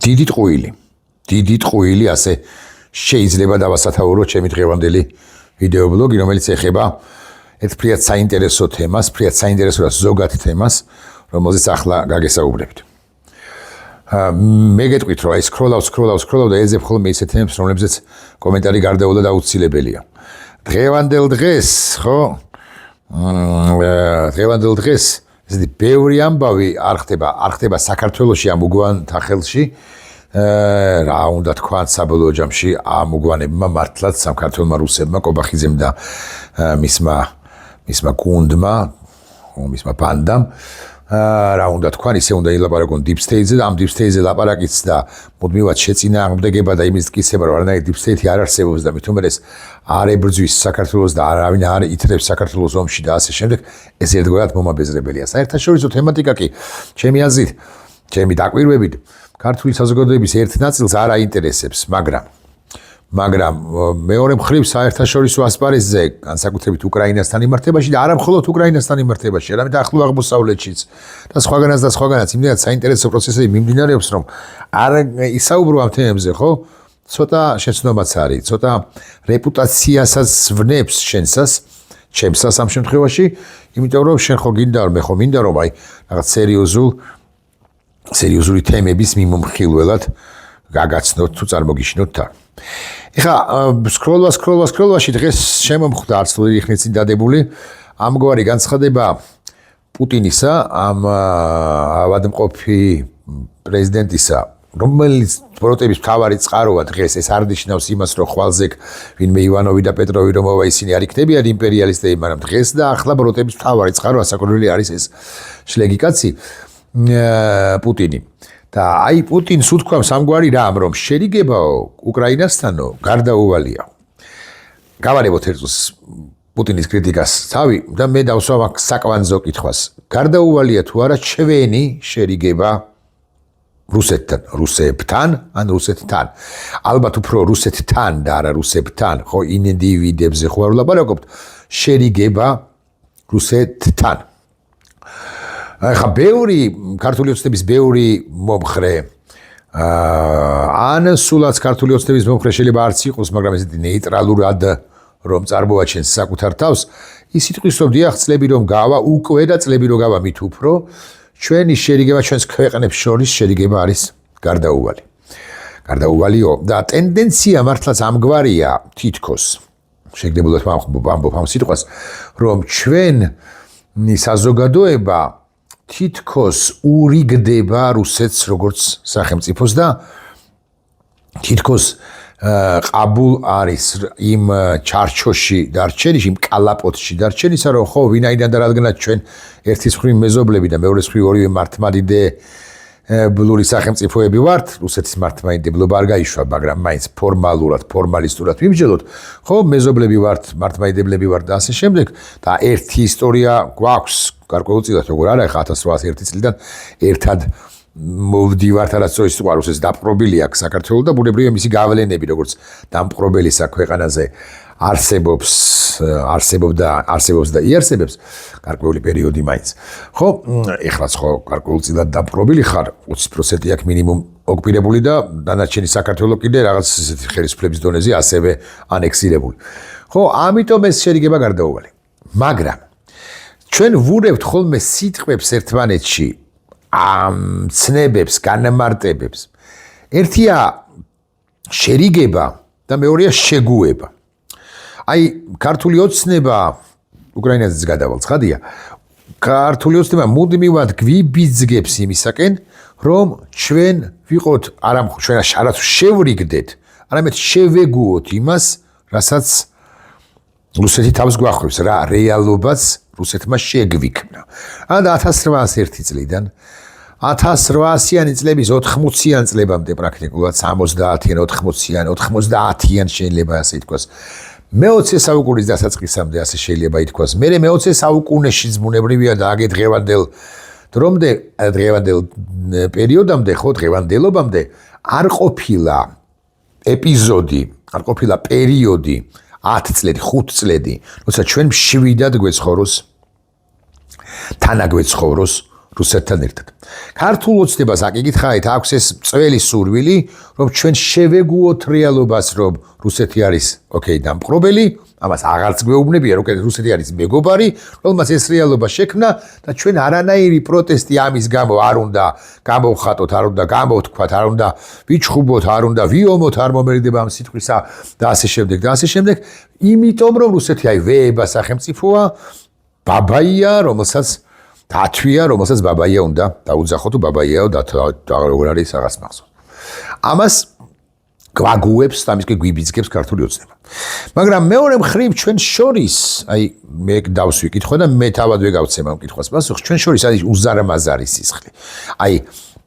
დიდი ტყუილი ასე შეიძლება დავასათაურო ჩემი დღევანდელი ვიდეობლოგი, რომელიც ეხება ერთ ფრიად საინტერესო თემას, ფრიად საინტერესო და ზოგად თემას, რომელზეც ახლა გაგესაუბრებთ. მე გეტყვით, რომ აი სკროლავ და ეძებ ხოლმე ისეთ თემებს, რომლებზეც კომენტარი გარდაულა და აუცილებელია. დღევანდელ დღეს, ხო? დღევანდელ დღეს ესეთი ბევრი ამბავი არ ხდება საქართველოში ამ უგვანთა ხელში. რა უნდა თქვან საბოლოო ჯამში ამ უგვანებმა მართლაც საქართველმა რუსებმა კობახიძემ და მისმა გუნდმა, მისმა ბანდამ რა უნდა თქვან, ისე უნდა ილაპარაკონ deep state-ზე და ამ deep state-ზე ლაპარაკიც და მუდმივად შეწინააღმდეგება და იმის მტკიცება, რომ არანაირი deep state არ არსებობს და მით უმეტეს არ ებრძვის საქართველოს და არავინ არ ითრებს საქართველოს ომში და ასე შემდეგ, ეს ერთგვარად მომაბეზრებელია. საერთაშორისო თემატიკა კი ჩემი აზრით, ჩემი დაკვირვებით ქართული საზოგადოების ერთ ნაწილს არ აინტერესებს, მაგრამ მეორე მხრივ საერთაშორისო ასპარეზზე, განსაკუთრებით უკრაინასთან იმართებაში და არა მხოლოდ უკრაინასთან იმართებაში, არამედ ახლო აღმოსავლეთშიც და სხვაგანაც იმდენად საინტერესო პროცესები მიმდინარეობს, რომ არ ისაუბრო ამ თემებზე, ხო? ცოტა შეცნობაც არის, ცოტა რეპუტაციასაც ვნებს ჩემსას ამ შემთხვევაში, იმიტომ რომ შენ ხო გინდა, მე ხო მინდა რომ აი რაღაც სერიოზული თემების მიმომხილველად გაგაცნოთ თუ წარმოგიშინოთ თან. ეხლა სკროლვაში დღეს შემომხვდა არც თუ იქნე წინ დადებული ამგვარი განცხადება პუტინისა, ამ ავადმყოფი პრეზიდენტისა, რომელიც პროტების მთავარი წყაროა დღეს, ეს არ ნიშნავს იმას, რომ ხვალზე ვინმე ივანოვი და პეტროვი რომობა ისინი არ იქნებიან იმპერიალისტები, მაგრამ დღეს და ახლა პროტების მთავარი წყარო ასაკურველი არის ეს შლეგი კაცი პუტინი. და აი პუტინს უთქვამს ამგვარი რამ, რომ შერიგებაო უკრაინასთანო გარდაუვალია. გავარებოთ ერთს პუტინის კრიტიკას თავი და მე დავსვამ აქ საკვანძო კითხვას. გარდაუვალია თუ არა ჩვენი შერიგება რუსებთან, ან რუსეთთან. ალბათ უფრო რუსეთთან და არა რუსებთან, ხო ინდივიდებზე ხო არ ვლაპარაკობთ, შერიგება რუსეთთან. ახლა ბევრი ქართული ოცნების ბევრი მომხრე ან სულაც ქართული ოცნების მომხრე შეიძლება არც იყოს, მაგრამ ესეთი ნეიტრალურად რომ წარმოაჩენს საკუთარ თავს, ის იტყვის, რომ დიახ, წლები რომ გავა, უკვე და წლები რომ გავა მით უფრო, ჩვენი შერიგება, ჩვენს ქვეყნებს შორის შერიგება არის გარდაუვალიო და ტენდენცია მართლაც ამგვარია თითქოს, შეგდებოდათ ვამბობ ამ სიტყვას, რომ ჩვენი საზოგადოება თითქოს ურიგდება რუსეთს როგორც სახელმწიფოს და თითქოს ყაბულ არის იმ ჩარჩოში დარჩენის, იმ კალაპოტში დარჩენისა, რომ ხო ვინაიდან და რადგანაც ჩვენ ერთის მხრივ მეზობლები და მეორეს მხრივ ორივე მართლმადიდებლური სახელმწიფოები ვართ, რუსეთის მართლმადიდებლობა არ გაიშვა, მაგრამ მაინც ფორმალისტურად ვიმსჯელოთ, ხო მეზობლები ვართ, მართლმადიდებლები ვართ და ასე შემდეგ და ერთი ისტორია გვაქვს გარკვეულწილად როგორ არა, ხა 1801 წლიდან ერთად მოვდივართ არასწორი სიტყვა რუსეთს დაპყრობილი აქვს საქართველოს და ბუნებრივია მისი გავლენები როგორც დამპყრობელი საქვეყანაზე არსებობს და იარსებებს გარკვეული პერიოდი მაინც. ხო, ეხლაც ხო გარკვეულწილად დამპყრობილი ხარ, 20% აქვს მინიმუმ ოკუპირებული და დანარჩენი საქართველოს კიდე რაღაც ესეთი ხელისუფლების დონეზე ასევე ანექსირებული. ხო, ამიტომ ეს შერიგება გარდაუვალი. მაგრამ ჩვენ ვურევთ ხოლმე სიტყვებს ერთმანეთში, ამ ცნებებს, განმარტებებს. ერთია შერიგება და მეორეა შეგუება. აი, ქართული ოცნება, უკრაინაზეც გადავალ, ცხადია, ქართული ოცნება მუდმივად გვიბიძგებს იმისაკენ, რომ ჩვენ ვიყოთ ჩვენ არც შევრიგდეთ, არამედ შევეგუოთ იმას, რასაც რუსეთი თავს გვახვევს, რა რეალობაც რუსეთმა შეგვიქმნა. და 1801 წლიდან 1800-იანი წლების 80-იან წლებამდე პრაქტიკულად 70-იან, 80-იან, 90-იან შეიძლება ასე ითქვას. მე-20 საუკუნის დასაწყისამდე ასე შეიძლება ითქვას. მერე მე-20 საუკუნეშიც ბუნებრივია და აგე დღევანდელ პერიოდამდე, ხო დღევანდელობამდე არ ყოფილა ეპიზოდი, არ ყოფილა პერიოდი 10 წლები, 5 წლები, როცა ჩვენ მშვიდად გვეცხოვროს თანაგვეცხოვროს რუსეთთან ერთად. ქართულ ოცნებას აკითხავთ, აქვს ეს წველი სურვილი, რომ ჩვენ შევეგუოთ რეალობას, რომ რუსეთი არის დამპყრობელი, ამას აღარც გვეუბნებიან, რომ რუსეთი არის მეგობარი, რომელმაც ეს რეალობა შექმნა და ჩვენ არანაირი პროტესტი ამის გამო არ უნდა გამოვხატოთ, არ უნდა გამოვთქვათ, არ უნდა ვიჩხუბოთ, არ უნდა ვიომოთ, არ მომერიდება ამ სიტყვისა და ასე შემდეგ და ასე შემდეგ, იმიტომ რომ რუსეთი ვეება სახელმწიფოა, ბაბაია, რომელსაც დათვია, რომელსაც ბაბაია უნდა დაუძახო თუ ბაბაიაო და როგორ არის რაღაც მახსოვს. ამას გვაგუებს და ამის გვიბიძგებს ქართული ოცნება. მაგრამ მეორე მხრივ ჩვენ შორის, მე დავს ვიკითხო და მე თავად ვეგავცემ ამ კითხვას პასუხს, ჩვენ შორის არის უზარმაზარი სისხლი.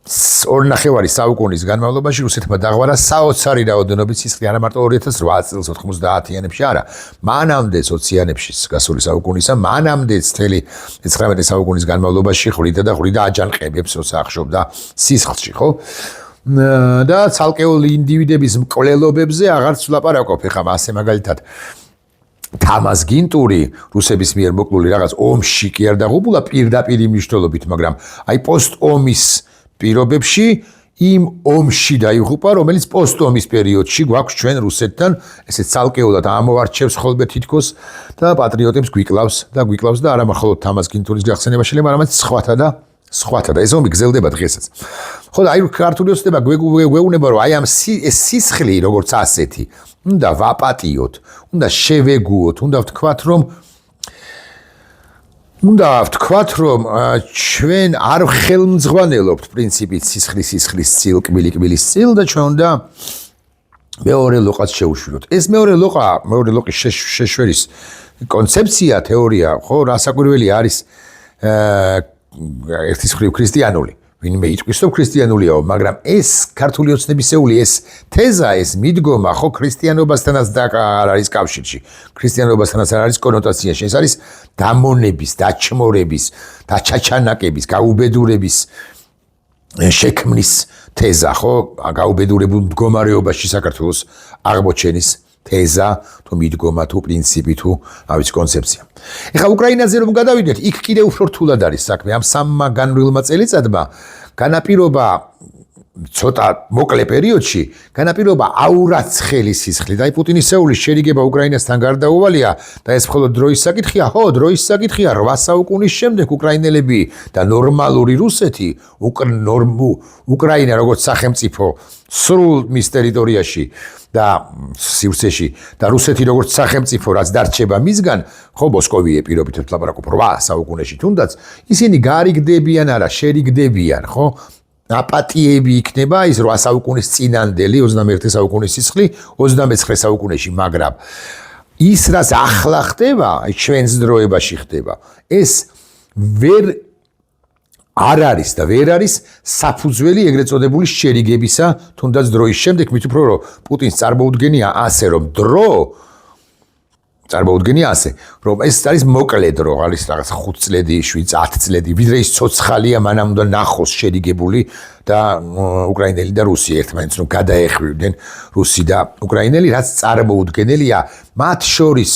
2.5 საუკუნის განმავლობაში რუსეთმა დაღვარა საოცარი რაოდენობით სისხლი, არა მარტო 2008 წელს 90-იანებში, არა, მანამდე 20-იანებში გასული საუკუნისა, მანამდე მთელი 19 საუკუნის განმავლობაში ხვიდა აჯანყებებს როცა ახშობდა სისხლში, ხო? და ცალკეული ინდივიდების მკვლელობებზე აღარც ვლაპარაკობ, ეხლა ასე მაგალითად თამაზ გინტური რუსების მიერ მოკლული რაღაც ომში კი არ დაღუპულა პირდაპირ მნიშვნელობით, მაგრამ პოსტ-ომის პირობებში იმ ომში დაიღუპა, რომელიც პოსტ-ომის პერიოდში გვაქვს ჩვენ რუსეთთან, ესე ცალკეულად ამოვარჩევს ხოლმე თითქოს და პატრიოტებს გვიკლავს და არა მხოლოდ თამაზ გინტურის გახსენება შეიძლება, არამედ სხვათა და ეს ომი გრძელდება დღესაც. ხო და ქართული ოცნება გვეუბნება, რომ ამ ეს სისხლი როგორც ასეთი, უნდა ვაპატიოთ, უნდა შევეგუოთ, უნდა ვთქვათ, რომ ჩვენ არ ხელმძღვანელობთ პრინციპით სისხლის წილ, კბილი წილ და ჩვენ უნდა მეორე ლოყას შევუშვიროთ. ეს მეორე ლოყის შეშვერის კონცეფცია, თეორია, ხო, რასაკვირველი არის ერთის მხრივ ქრისტიანული. ვინმე იტყვის, რომ ქრისტიანულიაო, მაგრამ ეს ქართული ოცნებისეული ეს თეზა, ეს მიდგომა, ხო, ქრისტიანობასთანაც არ არის კავშირში. ქრისტიანობასთანაც არ არის კონოტაციაში. ეს არის დამონების, დაჩმორების, დაჩაჩანაკების, გაუბედურების შექმნის თეზა, ხო, გაუბედურებულ მდგომარეობაში საქართველოს აღმოჩენის თეზა, თუ მიდგომა, თუ პრინციპი, თუ კონცეფცია. ეხლა უკრაინაზე რომ გადავიდეთ, იქ კიდევ უფრო რთულად არის საქმე. ამ სამმა განვლილმა წელიწადმა განაპირობა ცოტა მოკლე პერიოდში განაპირობა აურაცხელი სისხლი და პუტინის სეულის შერიგება უკრაინასთან გარდაუვალია და ეს მხოლოდ დროის საკითხია. ხო, დროის საკითხია. 8 საუკუნის შემდეგ უკრაინელები და ნორმალური რუსეთი, უკრაინა როგორც სახელმწიფო სრულ მის ტერიტორიაში და სივრცეში და რუსეთი როგორც სახელმწიფო, რაც დარჩება მისგან, ხო, მოსკოვი პირობით ლაპარაკობ 8 საუკუნეში თუნდაც, ისინი გარიგდებიან, არა, შერიგდებიან, ხო? აპატიები იქნება ის 8 საუკუნის წინანდელი 21 საუკუნის სისხლი 29 საუკუნეში, მაგრამ ის რაც ახლა ხდება, ჩვენს დროებაში ხდება, ეს არ არის საფუძველი ეგრეთ წოდებული შერიგებისა, თუნდაც დროის შემდეგ, მით უფრო რომ პუტინს წარმოუდგენია ასე, რომ რომ ეს არის მოკლე დრო, არის რაღაც 5 წლები, 7-10 წლები, ვიდრე ის ცოცხალია, მანამ უნდა ნახოს შერიგებული და უკრაინელი და რუსი ერთმანეთს რომ გადაეხვიდნენ რუსი და უკრაინელი, რაც წარმოუდგენელია მათ შორის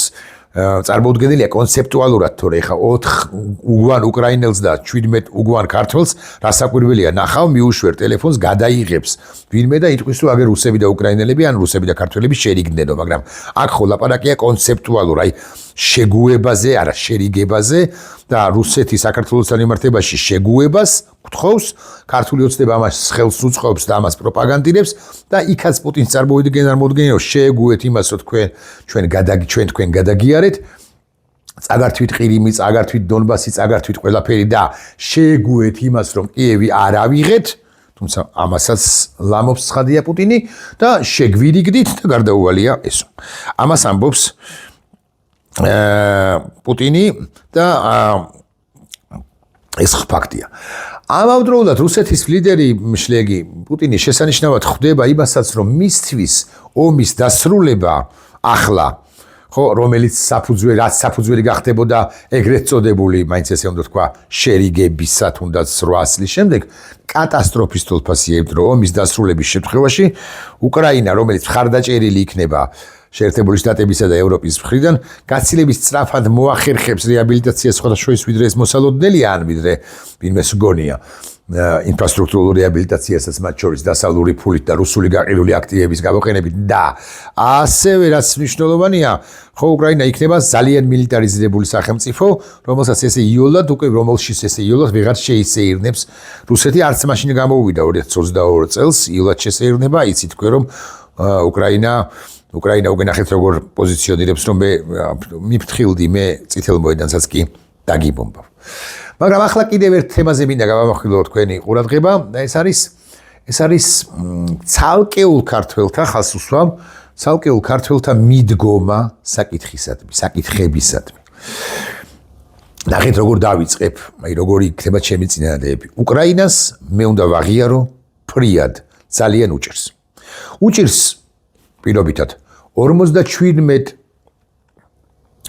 წარმოუდგენელია კონცეპტუალურად, თორე ხა 4 უგვან უკრაინელს და 17 უგვან ქართველს რასაკვირველია ნახავ მიუშვერ ტელეფონს გადაიღებს ვინმე და იტყვის რომ აგერ რუსები და უკრაინელები ან რუსები და ქართველები შერიგდნენო, მაგრამ აქ ხო ლაპარაკია კონცეპტუალურ, შეგუებაზე, არა შერიგებაზე და რუსეთი საქართველოსთან მიმართებაში შეგუებას გთხოვს, ქართული ოცნება ამას ხელს უწყობს და ამას პროპაგანდირებს და იქაც პუტინს წარმოუდგენია რომ შეგუეთ იმას, რომ თქვენ გადაგიარეთ, წაგართვით ყირიმი, წაგართვით დონბასი, წაგართვით ყველაფერი და შეგუეთ იმას, რომ კიევი არ ავიღეთ, თუმცა ამასაც ლამობს ცხადია პუტინი და შეგვირიგდით და გარდაუვალია ესო. ამას ამბობს პუტინი და ეს ფაქტია. ამავდროულად რუსეთის ლიდერი მშლეგი პუტინი შესანიშნავად ხვდება იმასაც, რომ მისთვის ომის დასრულება ახლა, ხო, რომელიც საფუძველი გახდებოდა ეგრეთ წოდებული, მაინც ესე უნდა თქვა, შერიგებისა თუნდაც 8 წლის შემდეგ, კატასტროფის თვალსაზრისით, რომ ომის დასრულების შემთხვევაში უკრაინა, რომელიც მხარდაჭერილი იქნება შეერთებული შტატებისა და ევროპის მხრიდან გაცილების სწრაფად მოახერხებს რეაბილიტაციას სხვადასხვა ვიდრე ეს მოსალოდნელია ან ვიდრე ვინმეს გონია ინფრასტრუქტურულ რეაბილიტაციასაც მათ შორის დასავლური ფულით და რუსული გაყიდული აქტივების გამოყენებით და ასევე რაც მნიშვნელოვანია ხო უკრაინა იქნება ძალიან მილიტარიზებული სახელმწიფო რომელსაც ესე იოლად უკვე რომელშიც ესე იოლად ვეღარ შეისეირნებს რუსეთი არც მაშინ გამოუვიდა 2022 წელს იოლად შესეირნება იცით თქვენ რომ უკრაინა უკვე ნახეთ როგორ პოზიციონირებს რომ მე მიფრთხილდი მე წითელ მოედანსაც კი დაგიბომბავ მაგრამ ახლა კიდევ ერთ თემაზე მინდა გავამახვილო თქვენი ყურადღება და ეს არის ცალკეულ ქართველთა ხალხს უსვამ ცალკეულ ქართველთა მიდგომა საკითხებისადმი ნახეთ როგორ დავიწყებ აი როგორი იქნება ჩემი წინადადებები უკრაინას მე უნდა ვაღიარო ფრიად ძალიან უჭირს პირობითად 57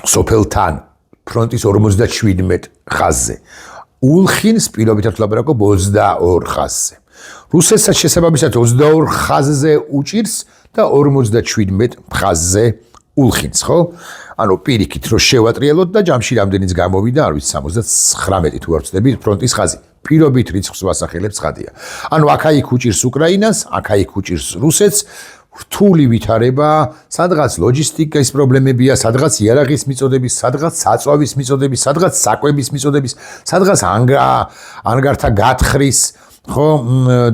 სოფელთან ფრონტის 57 ხაზზე. ულხინს პირობითად ვლაპარაკობ 22 ხაზზე. რუსეთსაც შესაბამისად 22 ხაზზე უჭირს და 57 ხაზზე ულხინს, ხო? ანუ პირიქით რომ შევატრიალოთ და ჯამში რამდენიც გამოვიდა, არ ვიცი 79 თუ არ ვცდები ფრონტის ხაზი. პირობით რიცხვს ვასახელებს ხადია. ანუ აქა-იქ უჭირს უკრაინას, აქა-იქ უჭირს რუსეთს. რთული ვითარება, სადღაც ლოჯისტიკის პრობლემებია, სადღაც იარაღის მიწოდების, სადღაც საწვავის მიწოდების, სადღაც საკვების მიწოდების, სადღაც ანგართა გათხრის, ხო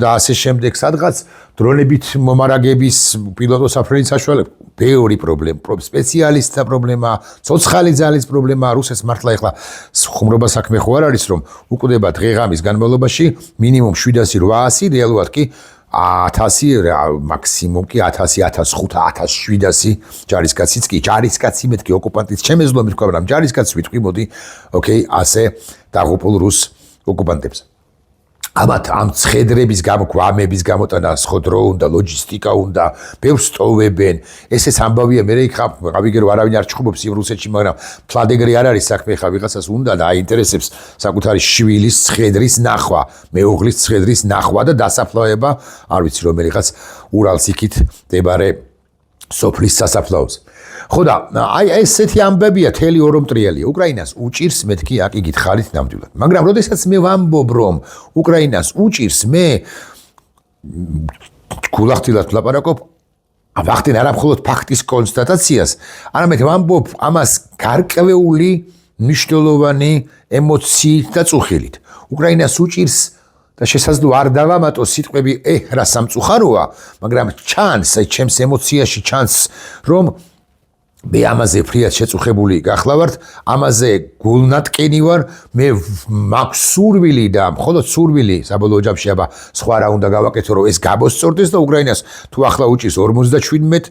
და ასე შემდეგ, სადღაც დრონებით მომარაგების პილოტოსაფრენი საშუალება, ბევრი პრობლემა, სპეციალისტთა პრობლემა, ცოცხალი ძალის პრობლემა, რუსეთს მართლა ეხლა ხუმრობა საქმე ხო არ არის, რომ უკვდება დღე-ღამის განმავლობაში მინიმუმ 700-800, რეალურად კი 1000 მაქსიმუმ კი 1000-1500 1700 ჯარისკაციც კი ჯარისკაცი მეთქი ოკუპანტის ჩემეზლომი თქვა რომ ჯარისკაცს ვიტყვი მოდი ოკეი ასე დაღუპულ რუს ოკუპანტებს ამ ცხედრების გამოგვამების გამოტანა სხოდრო უნდა ლოჯისტიკა უნდა ბევრს ტოვებენ ესეც ამბავია მე ხავიგე რომ არავინ არ ჩხუბობს იმ რუსეთში მაგრამ ფლადეგრი არ არის საქმე ხა ვიღაცას უნდა და აინტერესებს საკუთარი შვილის ცხედრის ნახვა მეუღლის ცხედრის ნახვა და დასაფლავება არ ვიცი რომელიღაც ურალს იქით მდებარე სოფლის სასაფლაოზე ხო და აი ესეთი ამბებია თელი ორომტრიალია უკრაინას უჭირს მეთქი აკი გითხარით ნამდვილად მაგრამ როდესაც მე ვამბობ რომ უკრაინას უჭირს მე გულახდილად ვლაპარაკობ ვახდენ არა მხოლოდ ფაქტის კონსტატაციას არამედ ვამბობ ამას გარკვეული მნიშვნელოვანი ემოციით და წუხილით უკრაინას უჭირს და შესაძლოა არ დავამატო სიტყვები რა სამწუხაროა მაგრამ ჩანს აი ჩემს ემოციაში ჩანს რომ მე ამაზე ფრიად შეწუხებული გახლავართ, ამაზე გულნატკენი ვარ, მე მაქვს სურვილი და მხოლოდ სურვილი საბოლოო ჯამში აბა სხვა რა უნდა გავაკეთო, რომ ეს გამოსწორდეს და უკრაინას თუ ახლა უჭირს 57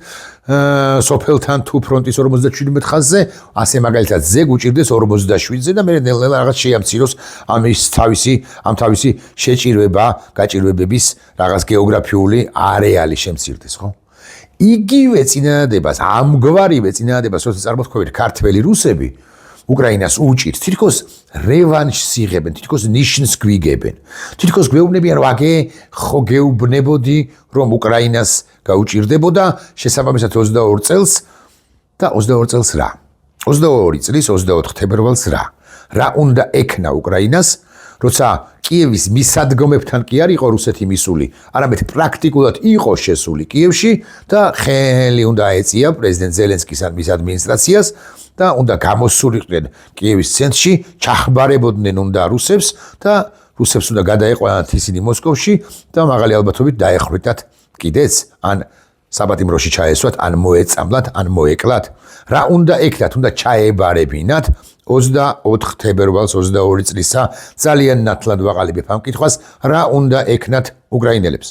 სოფელთან თუ ფრონტის 57 ხაზზე, ასე მაგალითად ზეგ უჭირდეს 47-ზე და მე ნელ-ნელა რაღაც შეამციროს ამ თავისი შეჭირვება, გაჭირვებების რაღაც გეოგრაფიული არეალი შემცირდეს, ხო? იგივე წინადადებას, ამგვარივე წინადადებას, როცა წარმოთქვევით ქართველი რუსები, უკრაინას უჭირს, თითქოს რევანშს იღებენ, თითქოს ნიშნს გვიგებენ. თითქოს გვეუბნებიან, რომ აგე ხო გეუბნებოდი, რომ უკრაინას გაუჭირდებოდა, შესაბამისად 22 წელს და 22 წელს რა? 22 წლის 24 თებერვალს რა? რა უნდა ექნა უკრაინას? როცა კიევის მისადგომებთან კი არ იყო რუსეთი მისული, არამედ პრაქტიკულად იყო შესული კიევში და ხელი უნდა ეწია პრეზიდენტ ზელენსკის ან მის ადმინისტრაციას და უნდა გამოსულიყვნენ კიევის ცენტრში, ჩახბარებოდნენ უნდა რუსებს და რუსებს უნდა გადაეყვანათ ისინი მოსკოვში და მაღალი ალბათობით დაეხრიტათ კიდეც ან საბატიმროში ჩაესვათ, ან მოეწამლათ, ან მოეკლათ. რა უნდა ექნათ, უნდა ჩაებარებინათ 24 თებერვალს 22 წლისა ძალიან ნათლად ვაყალიბებ ამ კითხვას რა უნდა ექნათ უკრაინელებს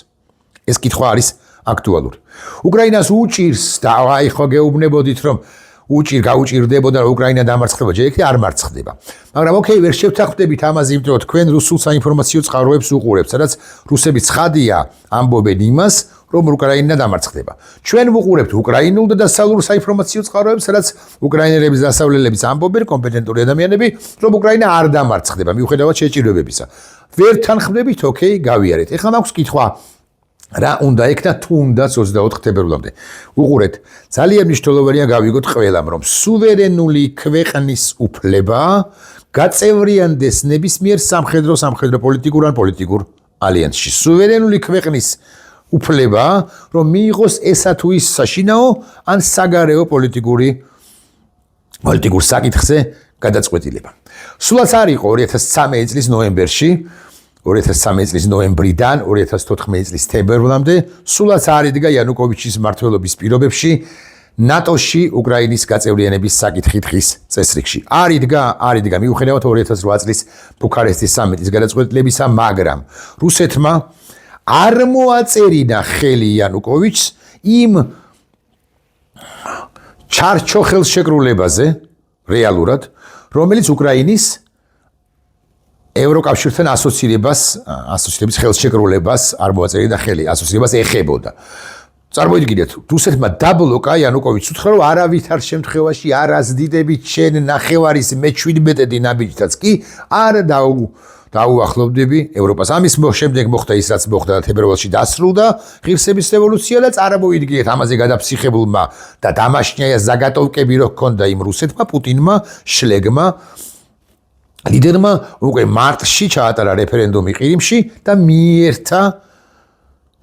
ეს კითხვა არის აქტუალური უკრაინას უჭირს და აი ხო გეუბნებოდით რომ გაუჭირდებოდა რომ უკრაინა დამარცხდება ჯერ იქ არ მარცხდება მაგრამ ოკეი ვერ შევთანხმდებით ამაზე იმიტომ რომ თქვენ რუსულ საინფორმაციო წყაროებს უყურებთ სადაც რუსები ცხადია ამბობენ იმას რომ უკრაინა დამარცხდება. ჩვენ ვუყურებთ უკრაინულ და დასავლურ საინფორმაციო წყაროებს, სადაც უკრაინელების დასავლელების ამბობენ კომპეტენტური ადამიანები, რომ უკრაინა არ დამარცხდება, მიუხედავად შეჭირვებებისა. ვერ თანხმდებით, ოკეი, გავიარეთ. ეხლა მაქვს კითხვა რა უნდა ექნა თუნდაც 24 თებერვლამდე. უყურეთ, ძალიან მნიშვნელოვანია გავიგოთ ყველამ, რომ სუვერენული ქვეყნის უფლება გაწევრიანდეს ნებისმიერ სამხედრო პოლიტიკურ ან პოლიტიკურ ალიანსში. სუვერენული ქვეყნის უფლება, რომ მიიღოს ესა თუ ის საშინაო ან საგარეო პოლიტიკურ საკითხზე გადაწყვეტილება. სულაც არ იყო 2013 წლის ნოემბერში 2013 წლის ნოემბრიდან 2014 წლის თებერვლამდე სულაც არ იდგა იანუკოვიჩის მმართველობის პირობებში ნატოში უკრაინის გაწევრიანების საკითხი დღის წესრიგში. არ იდგა მიუხედავად 2008 წლის ბუქარესტის სამიტის გადაწყვეტილებისა, მაგრამ რუსეთმა არ მოაწერინა ხელი იანუკოვიჩს იმ ჩარჩო ხელშეკრულებაზე რეალურად, რომელიც უკრაინის ევროკავშირთან ასოცირების ხელშეკრულებას არ მოაწერია ხელი, ასოცირებას ეხებოდა. წარმოიდგინეთ, რუსეთმა დაბლოკა იანუკოვიჩს უთხრა, რომ არავითარ შემთხვევაში არ აზდიდებით შენ ნახევარის მე-17 ნაბიჯთაც კი არ დაუახლოვდები ევროპას. ამის შემდეგ მოხდა ის, რაც მოხდა და თებერვალში დასრულდა ღირსების რევოლუცია და წარმოიდგინეთ, ამაზე გადაფსიხებულმა და დამაშნია ზაგატოვკები რო ჰქონდა იმ რუსეთმა, პუტინმა, შლეგმა, ლიდერმა უკვე მარტში ჩაატარა რეფერენდუმი ყირიმში და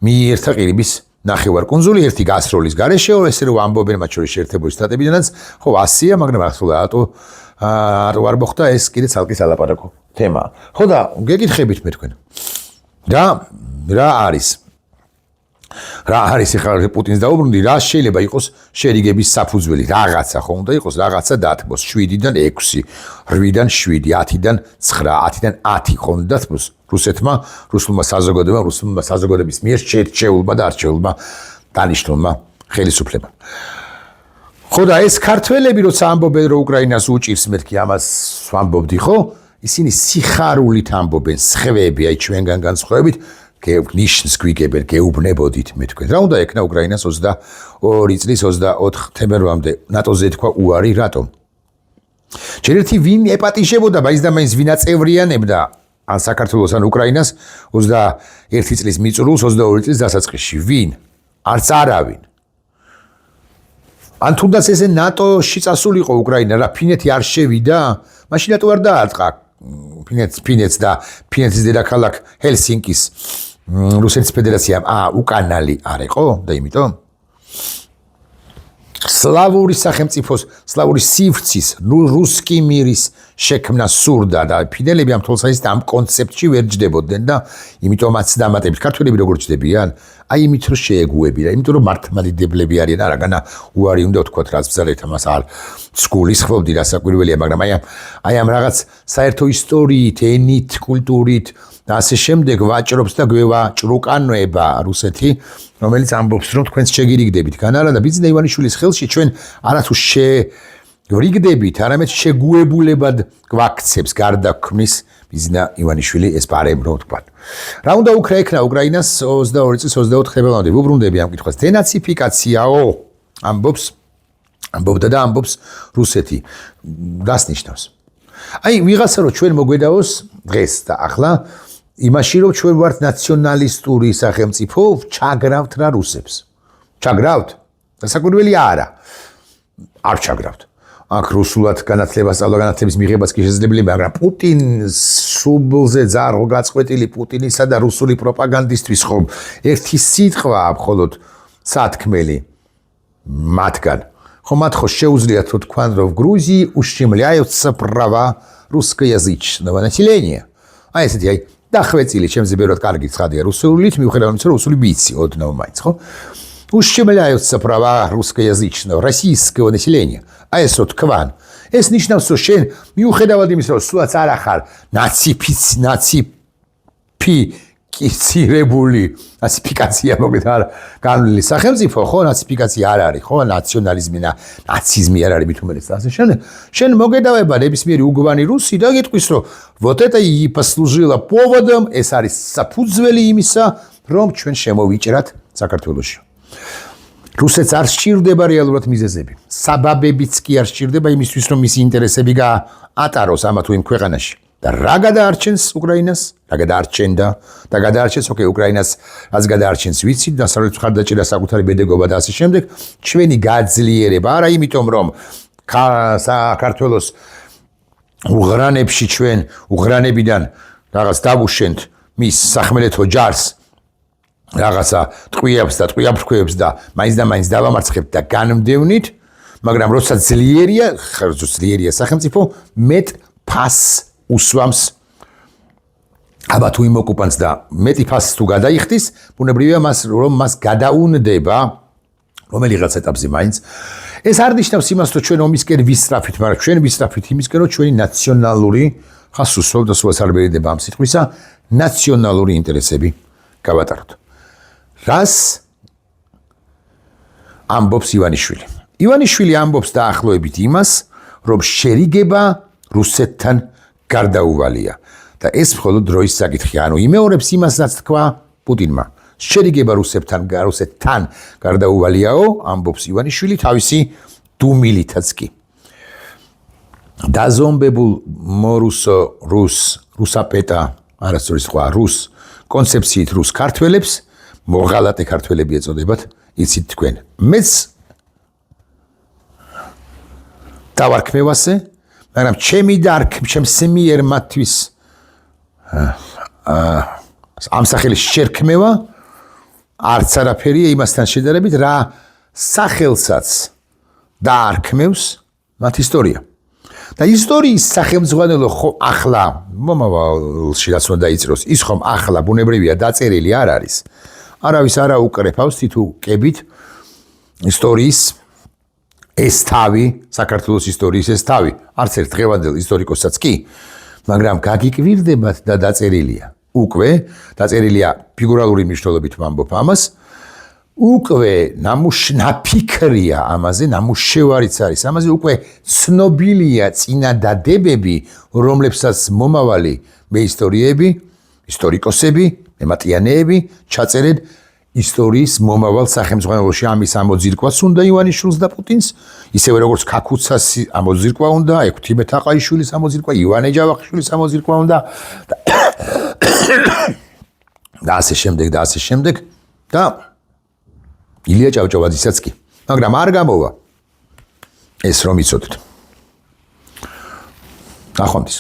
მიერთა ყირიმის ნახევარკუნძული ერთი გასროლის გარეშე, ესე რომ ამბობენ მათ შორის შეერთებული შტატებიდანაც, ხო 100-ია, მაგრამ ახლა რატო არ მოხდა ეს კიდე ცალკე სალაპარაკო თემაა. ხო და გეკითხებით მე თქვენ. რა არის ახლა პუტინს დაუბრუნდი, რა შეიძლება იყოს შერიგების საფუძველი, რაღაცა ხო უნდა იყოს, რაღაცა დათმოს 7-დან 6, 8-დან 7, 10-დან 9, 10-დან 10 ხო უნდა დათმოს რუსულმა საზოგადოების მიერ შერჩეულმა და არჩეულმა დანიშნულმა ხელისუფლებამ. ხო და ეს ქართველები როცა ამბობენ, რომ უკრაინას უჭირს, მეთქი ამას ვამბობდი, ხო? ისინი სიხარულით ამბობენ, სხვები, აი ჩვენგან განსხვავებით, ნიშნს გვიგებენ, გეუბნებოდით მე თქვენ. რა უნდა ექნა უკრაინას 22 წლის 24 თებერვლამდე ნატოზე თქვა უარი, რატომ? ჯერ ერთი ვინ ეპატიჟებოდა მაინც და მაინც ვინ აწევრიანებდა ან საქართველოს ან უკრაინას 21 წლის მიწურულს 22 წლის დასაწყისში, ვინ? არც არავინ. ან თუნდაც ესე ნატოში წასულიყო უკრაინა, რა ფინეთი არ შევიდა, მაშინ რატო არ დააწყა ფინეთის დედაქალაქ ჰელსინკის რუსეთის ფედერაციამ უკანალი არ იყო და იმიტომ სლავური სახელმწიფოს, სლავური სივრცის, რუსკი მირის შექმნა სურდა და ფინელები ამ თვალსაზრისით ამ კონცეფტში ვერ ჯდებოდნენ და იმიტომაც დამატებით ქართველები როგორ ჯდებიან? აი იმით რომ შეეგუებიან, იმიტომ რომ მართლმადიდებლები არიან, არაგანა უარი უნდა ვთქვათ, რაც ბრძანებთ ამას არ სგულისხმობდი, რასაკვირველია, მაგრამ აი ამ რაღაც საერთო ისტორიით, ენით, კულტურით და ასე შემდეგ ვაჭრობს და გვევაჭრუკანება რუსეთი, რომელიც ამბობს, რომ თქვენს შეგირიგდებით განარა და ბიძინა ივანიშვილის ხელში ჩვენ არათუ შეგვრიგდებით, არამედ შეგუებულებად გვაქცევს გარდაქმნის ბიძინა ივანიშვილი ეს პარემ რო თქვა. რა უნდა ექნა უკრაინას 22 წლის 24 თებერვლამდე? ვუბრუნდები ამ კითხვას. დენაციფიკაციაო ამბობს რუსეთი. დასნიშნავს. აი ვიღაცა რო ჩვენ მოგვედაოს დღეს და ახლა იმაში რომ ჩვენ ვართ ნაციონალისტური სახელმწიფო, ჩაგრავთ რა რუსებს. ჩაგრავთ? დასაკვირველია არა. არ ჩაგრავთ. აქ რუსულად განათლების მიღებაც კი შესაძლებელია, მაგრამ პუტინს სუბლზე ძარო გაწყვეტილი პუტინისა და რუსული პროპაგანდისტვის ხომ ერთი სიტყვა მხოლოდ სათქმელი მათგან. Ხო მათ ხო შეუძლიათ რომ თქვან, რომ в Грузии ущемляются права русскоязычного населения. აი ესეთი აი დახვეწილი ჩემზე ბევრად კარგი ცხადია რუსულით, მიუხედავად იმისა, რომ რუსული ვიცი ოდნავ მაინც, ხო? Ущемляются права русскоязычного, российского населения. აი ეს რო თქვან, ეს ნიშნავს, რომ შენ მიუხედავად იმისა, რომ სულაც არ ახარ ნაციფიკაცია მოგეთ არ განვლილი სახელმწიფო, ხო, ნაციფიკაცია არ არის, ხო, ნაციონალიზმი და ნაციზმი არ არის მithumeles და ასე შენ მოგედავება ნებისმიერი უგვანი რუსი და გეტყვის, რომ вот это и послужило поводом, ეს არის საფუძველი იმისა, რომ ჩვენ შემოვიჭრათ საქართველოში. რუსეთს არ სჭირდება რეალურად მიზეზები. საბაბებიც კი არ სჭირდება იმისთვის, რომ მისი ინტერესები გაატაროს ამა თუ იმ ქვეყანაში. და რა გადაარჩენს უკრაინას, რა გადაარჩენდა და გადაარჩენს უკრაინას, რაც გადაარჩენს ვიცით, დასავლეთ მხარდაჭერა, საკუთარი ბედეგობა და ასე შემდეგ, ჩვენი გაძლიერება, არა იმიტომ რომ საქართველოს უღრანებში ჩვენ უღრანებიდან რაღაც დავუშვენთ მის სახმელეთო ჯარს რაღაცა ტყვიებს და ტყვიაფრქვევებს და მაინც დავამარცხებთ და განმდევნით, მაგრამ როცა ძლიერია სახელმწიფო მეტ ფასს უსვამს აბა თუ იმ ოკუპანტს და მეტი ფასს თუ გადაიხდის, ბუნებრივია რომ მას გადაუნდება რომელიღაც ეტაპზე მაინც ეს არ ნიშნავს იმას, რომ ჩვენ ომისკენ ვისწრაფით, მაგრამ ჩვენ ვისწრაფით იმისკენ, რომ ჩვენი ნაციონალური ხას უსვამთ და სულაც არ ბერიდება ამ სიტყვისა, ნაციონალური ინტერესები გავატაროთ. რას ამბობს ივანიშვილი? ივანიშვილი ამბობს დაახლოებით იმას, რომ შერიგება რუსეთთან გარდაუვალია და ეს მხოლოდ დროის საკითხია. ანუ იმეორებს იმას, რაც თქვა პუტინმა. შერიგება რუსეთთან გარდაუვალიაო, ამბობს ივანიშვილი თავისი დუმილითაც კი. დაზომბებულ რუსაპეტა, არასწორი სხვა რუს კონცეფციით რუს ქართველებს, მოღალატე ქართველები ეწოდებათ, იცით თქვენ. მეც დავარქმევასე, მაგრამ ჩემს მიერ მათთვის ამ სახელის შერქმევა არც არაფერია იმასთან შედარებით, რა სახელსაც დაარქმევს მათ ისტორია. და ისტორიის სახელმძღვანელო ახლა მომავალში რაც უნდა დაიწყოს, ის ხომ ახლა ბუნებრივია დაწერილი არ არის. არავის არ აუკრეფავს თითოუკებით ისტორიის ეს თავი, საქართველოს ისტორიის ეს თავი, არც ერთ დღევანდელ ისტორიკოსაც კი, მაგრამ გაგიკვირდებათ და დაწერილია. უკვე დაწერილია ფიგურალური მნიშვნელობით ვამბობ ამას, უკვე ნაფიქრია ამაზე, ნამუშევარიც არის ამაზე, უკვე ცნობილია წინადადებები, რომლებსაც მომავალი მეისტორიები, ისტორიკოსები, მემატიანეები ჩაწერენ ისტორიის მომავალ სახელმძღვანელოში. ამის ამოძირკვაც უნდა ივანიშვილს და პუტინს, ისევე როგორც ქაქუცას ამოძირკვა უნდა, ექვთიმე თაყაიშვილის ამოძირკვა, ივანე ჯავახიშვილის ამოძირკვა უნდა და ასე შემდეგ და ილია ჭავჭავაძისაც კი. მაგრამ არ გამოვა ეს რომ იცოდეთ. ნახვამდის.